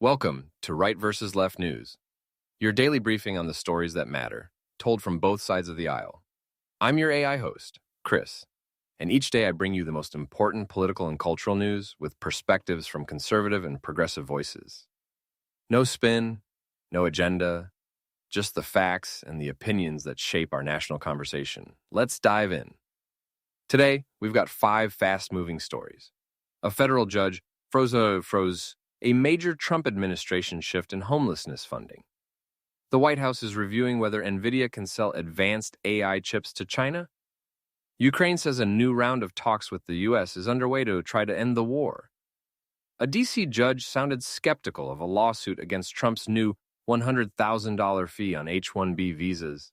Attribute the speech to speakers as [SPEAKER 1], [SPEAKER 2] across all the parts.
[SPEAKER 1] Welcome to Right versus Left News, your daily briefing on the stories that matter, told from both sides of the aisle. I'm your AI host, Chris, and each day I bring you the most important political and cultural news with perspectives from conservative and progressive voices. No spin, no agenda, just the facts and the opinions that shape our national conversation. Let's dive in. Today, we've got 5 fast-moving stories. A federal judge froze a major Trump administration shift in homelessness funding. The White House is reviewing whether Nvidia can sell advanced AI chips to China. Ukraine says a new round of talks with the U.S. is underway to try to end the war. A D.C. judge sounded skeptical of a lawsuit against Trump's new $100,000 fee on H-1B visas.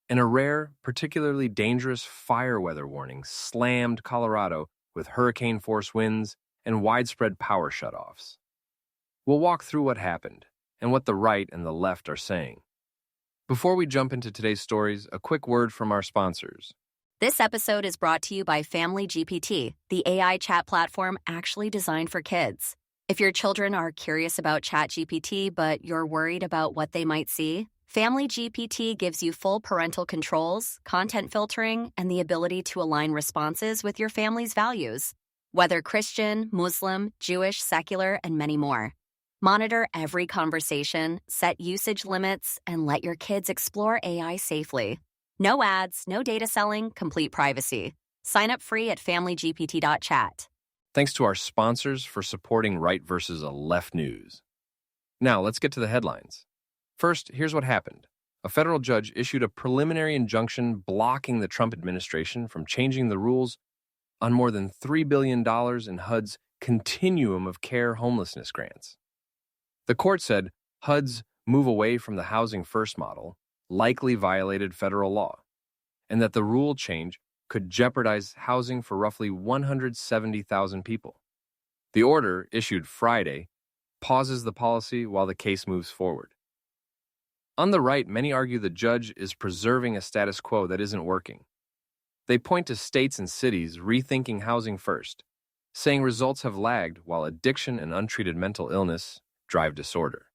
[SPEAKER 1] And a rare, particularly dangerous fire weather warning slammed Colorado with hurricane-force winds and widespread power shutoffs. We'll walk through what happened and what the right and the left are saying. Before we jump into today's stories, a quick word from our sponsors.
[SPEAKER 2] This episode is brought to you by Family GPT, the AI chat platform actually designed for kids. If your children are curious about ChatGPT but you're worried about what they might see, Family GPT gives you full parental controls, content filtering, and the ability to align responses with your family's values. Whether Christian, Muslim, Jewish, secular, and many more. Monitor every conversation, set usage limits, and let your kids explore AI safely. No ads, no data selling, complete privacy. Sign up free at familygpt.chat.
[SPEAKER 1] Thanks to our sponsors for supporting Right versus Left News. Now, let's get to the headlines. First, here's what happened. A federal judge issued a preliminary injunction blocking the Trump administration from changing the rules on more than $3 billion in HUD's continuum of care homelessness grants. The court said HUD's move away from the housing first model likely violated federal law, and that the rule change could jeopardize housing for roughly 170,000 people. The order, issued Friday, pauses the policy while the case moves forward. On the right, many argue the judge is preserving a status quo that isn't working. They point to states and cities rethinking housing first, saying results have lagged while addiction and untreated mental illness drive disorder.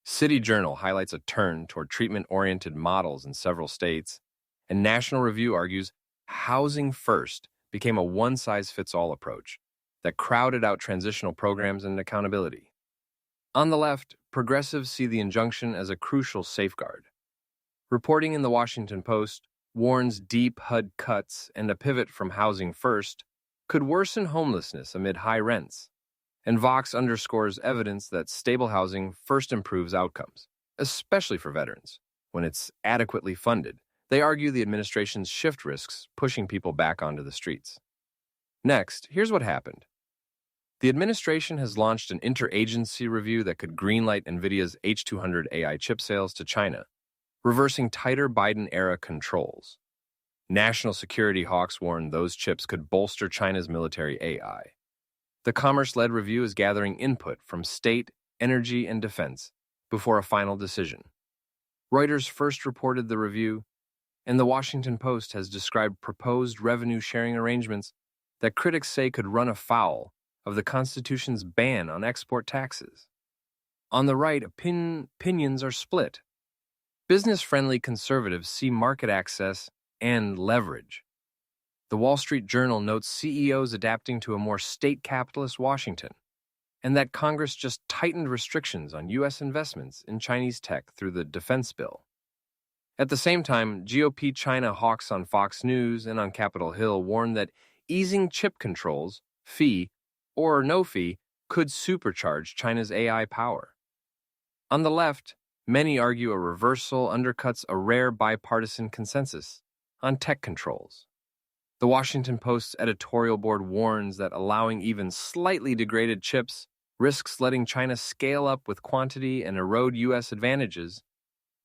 [SPEAKER 1] City Journal highlights a turn toward treatment-oriented models in several states, and National Review argues housing first became a one-size-fits-all approach that crowded out transitional programs and accountability. On the left, progressives see the injunction as a crucial safeguard. Reporting in the Washington Post warns deep HUD cuts and a pivot from housing first could worsen homelessness amid high rents. And Vox underscores evidence that stable housing first improves outcomes, especially for veterans, when it's adequately funded. They argue the administration's shift risks pushing people back onto the streets. Next, here's what happened. The administration has launched an interagency review that could greenlight Nvidia's H200 AI chip sales to China, reversing tighter Biden-era controls. National security hawks warn those chips could bolster China's military AI. The commerce-led review is gathering input from state, energy, and defense before a final decision. Reuters first reported the review, and the Washington Post has described proposed revenue-sharing arrangements that critics say could run afoul of the Constitution's ban on export taxes. On the right, opinions are split. Business-friendly conservatives see market access and leverage. The Wall Street Journal notes CEOs adapting to a more state-capitalist Washington, and that Congress just tightened restrictions on U.S. investments in Chinese tech through the defense bill. At the same time, GOP China hawks on Fox News and on Capitol Hill warn that easing chip controls, fee or no fee, could supercharge China's AI power. On the left, many argue a reversal undercuts a rare bipartisan consensus on tech controls. The Washington Post's editorial board warns that allowing even slightly degraded chips risks letting China scale up with quantity and erode U.S. advantages,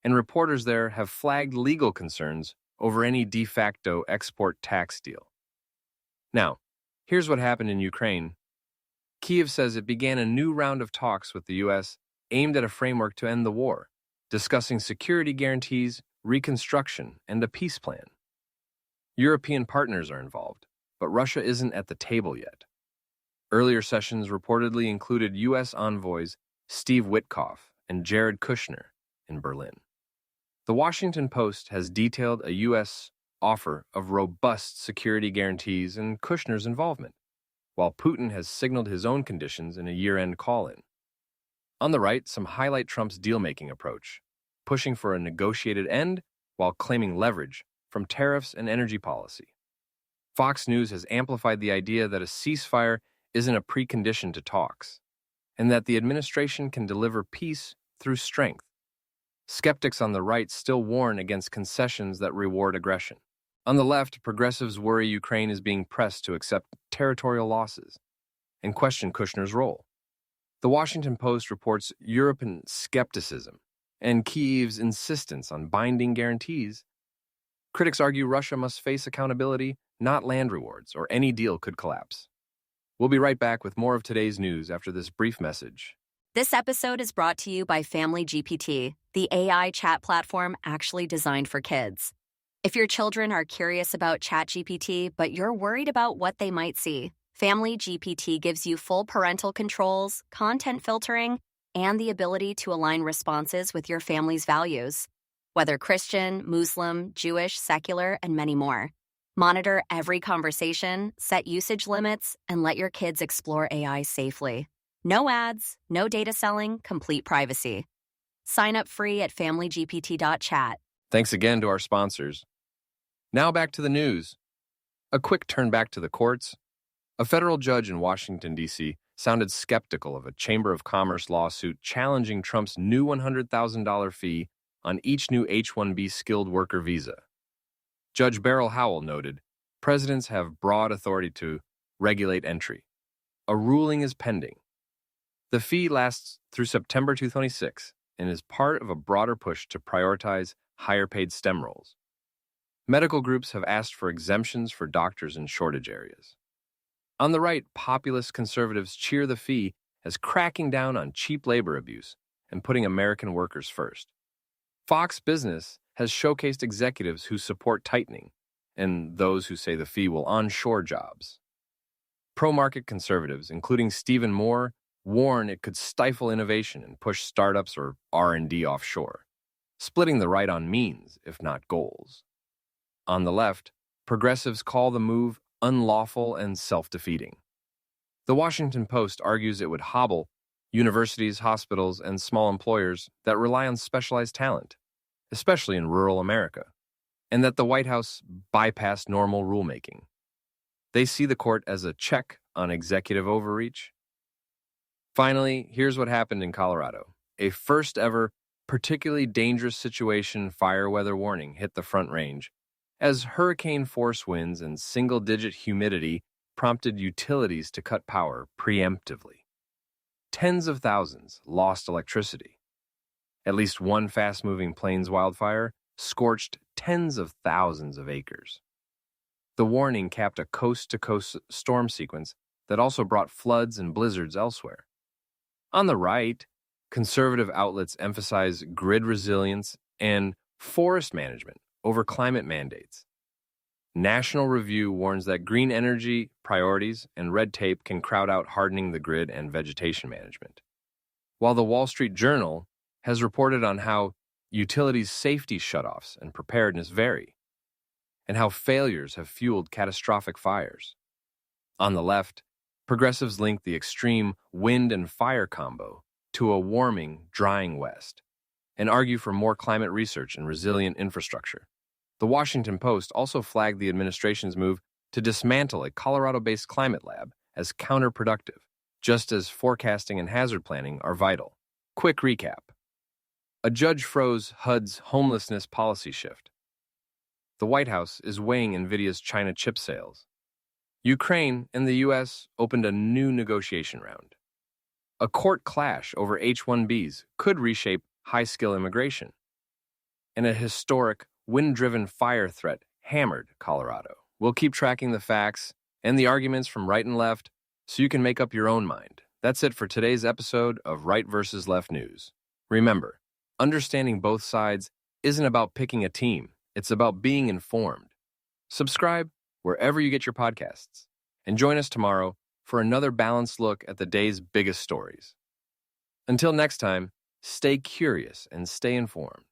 [SPEAKER 1] and reporters there have flagged legal concerns over any de facto export tax deal. Now, here's what happened in Ukraine. Kyiv says it began a new round of talks with the U.S. aimed at a framework to end the war, discussing security guarantees, reconstruction, and a peace plan. European partners are involved, but Russia isn't at the table yet. Earlier sessions reportedly included U.S. envoys Steve Witkoff and Jared Kushner in Berlin. The Washington Post has detailed a U.S. offer of robust security guarantees and Kushner's involvement, while Putin has signaled his own conditions in a year-end call-in. On the right, some highlight Trump's deal-making approach, pushing for a negotiated end while claiming leverage from tariffs and energy policy. Fox News has amplified the idea that a ceasefire isn't a precondition to talks, and that the administration can deliver peace through strength. Skeptics on the right still warn against concessions that reward aggression. On the left, progressives worry Ukraine is being pressed to accept territorial losses and question Kushner's role. The Washington Post reports European skepticism and Kyiv's insistence on binding guarantees. Critics argue Russia must face accountability, not land rewards, or any deal could collapse. We'll be right back with more of today's news after this brief message.
[SPEAKER 2] This episode is brought to you by Family GPT, the AI chat platform actually designed for kids. If your children are curious about ChatGPT, but you're worried about what they might see, Family GPT gives you full parental controls, content filtering, and the ability to align responses with your family's values. Whether Christian, Muslim, Jewish, secular, and many more. Monitor every conversation, set usage limits, and let your kids explore AI safely. No ads, no data selling, complete privacy. Sign up free at familygpt.chat.
[SPEAKER 1] Thanks again to our sponsors. Now back to the news. A quick turn back to the courts. A federal judge in Washington, D.C., sounded skeptical of a Chamber of Commerce lawsuit challenging Trump's new $100,000 fee on each new H-1B skilled worker visa. Judge Beryl Howell noted, presidents have broad authority to regulate entry. A ruling is pending. The fee lasts through September 2026 and is part of a broader push to prioritize higher-paid STEM roles. Medical groups have asked for exemptions for doctors in shortage areas. On the right, populist conservatives cheer the fee as cracking down on cheap labor abuse and putting American workers first. Fox Business has showcased executives who support tightening and those who say the fee will onshore jobs. Pro-market conservatives, including Stephen Moore, warn it could stifle innovation and push startups or R&D offshore, splitting the right on means, if not goals. On the left, progressives call the move unlawful and self-defeating. The Washington Post argues it would hobble universities, hospitals, and small employers that rely on specialized talent, especially in rural America, and that the White House bypassed normal rulemaking. They see the court as a check on executive overreach. Finally, here's what happened in Colorado. A first-ever, particularly dangerous situation fire weather warning hit the Front Range as hurricane-force winds and single-digit humidity prompted utilities to cut power preemptively. Tens of thousands lost electricity. At least one fast-moving plains wildfire scorched tens of thousands of acres. The warning capped a coast-to-coast storm sequence that also brought floods and blizzards elsewhere. On the right, conservative outlets emphasize grid resilience and forest management over climate mandates. National Review warns that green energy priorities and red tape can crowd out hardening the grid and vegetation management. While the Wall Street Journal has reported on how utilities' safety shutoffs and preparedness vary, and how failures have fueled catastrophic fires. On the left, progressives link the extreme wind and fire combo to a warming, drying West, and argue for more climate research and resilient infrastructure. The Washington Post also flagged the administration's move to dismantle a Colorado-based climate lab as counterproductive, just as forecasting and hazard planning are vital. Quick recap. A judge froze HUD's homelessness policy shift. The White House is weighing Nvidia's China chip sales. Ukraine and the U.S. opened a new negotiation round. A court clash over H-1Bs could reshape high-skill immigration. And a historic wind-driven fire threat hammered Colorado. We'll keep tracking the facts and the arguments from right and left so you can make up your own mind. That's it for today's episode of Right versus Left News. Remember, understanding both sides isn't about picking a team. It's about being informed. Subscribe wherever you get your podcasts, and join us tomorrow for another balanced look at the day's biggest stories. Until next time, stay curious and stay informed.